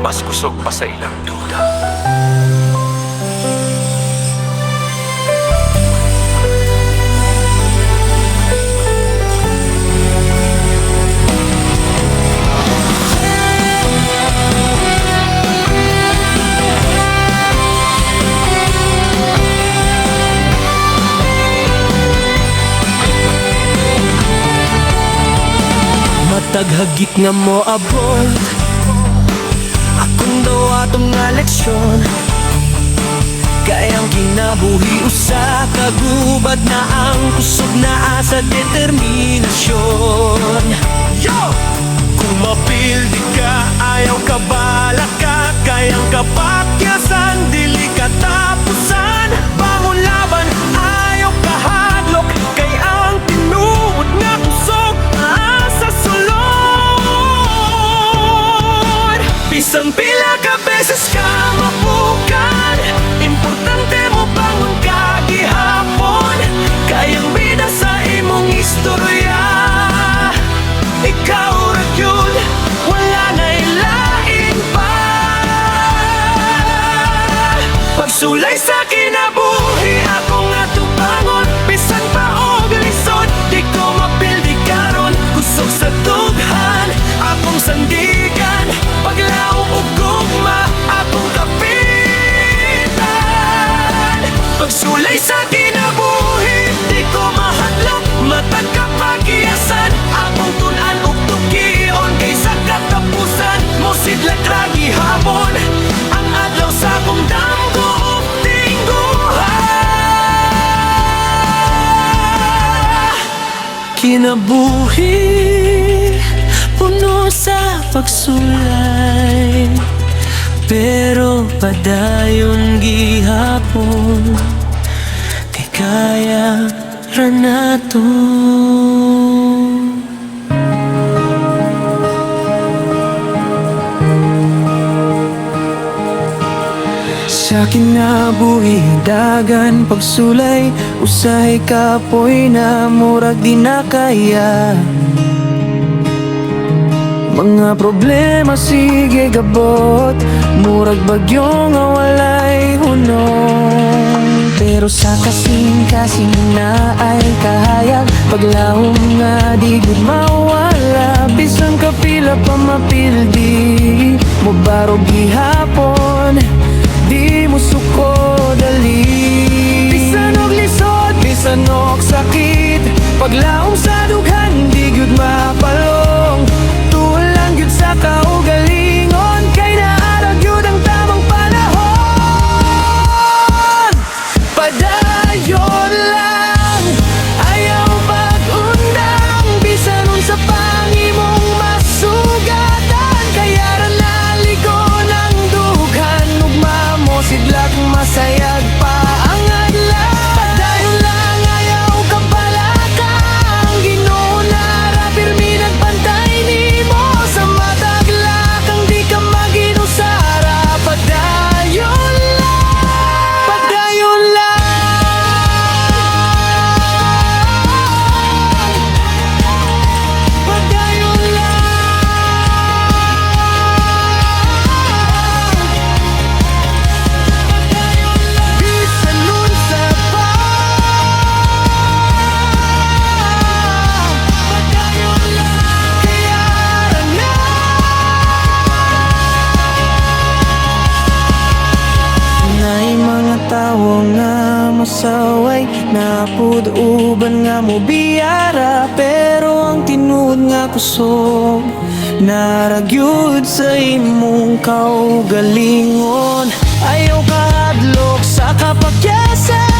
mas kusog pa sa ilang duda. Mataghagit nga mo abot akong daw atong nga leksyon, kayang kinabuhi usa kagubad na ang kusog na asa determinasyon. Yo! Kung mapildi ka, ayaw ka bala ka, kayang kapakyasan, dili ka tapusan. Bangon laban, ayaw ka hadlok, kay ang tinuod nga kusog asa sulod. Bisan pila ka beses ka mapukan, importante mo bangon ka gihapon, kayang bida sa imong istorya. Ikaw ra yun, wala na ilain pa. Pagsulay sa kinabuhi, ako nga tubangon, bisan pa og lisod, di ko mapildi karon. Kusog sa tughan, akong sandigan, paglaw ug gugma, akong kapitan. Pagsulay sa kinabuhi, di ko mahadlok, matag kapagiyasan, akong tunan ug tukion, kaysa katapusan mo sidlak ra gihapon, ang adlaw sa akong damgo ug tingguha. Kinabuhi puno sa pagsulay, pero padayon gihapon, kay kaya ra nato. Sa kinabuhi dagan pagsulay, usahay kapoy na murag di na kaya. Mga problema sige gabot, murag bagyo nga walay hunong. Pero sa kasing-kasing na ay kahayag, paglahom nga di gud mawala. Bisan kapila pa mapildi, mubarog gihapon, di mo suko dali. Bisan og lisod, bisan og sakit, paglahom sa dughan di gud mapalong. Tulang gyud sa kaugalingon, kay naarag gyud ang tamang panahon. Padayon lang, ayaw pag-undang, bisan unsa pang imong masugatan, kaya ra naligon ang dughan, ugma mo sidlak masayag pa ang adlaw. Padayon lang, ayaw kang palakang, Ginoo na ra pirmi nagbantay nimo, sa mataglakang di ka maginusara. Padayon lang, padayon lang, padayon lang, bisan unsa pa. Padayon lang, kaya ra na. Nay mga tawo nga masaway, napud uban nga mo biyara, pero ang tinuod nga kusog naragyud sa imong kaugalingon. Ayaw kahadlok sa kapakyasan,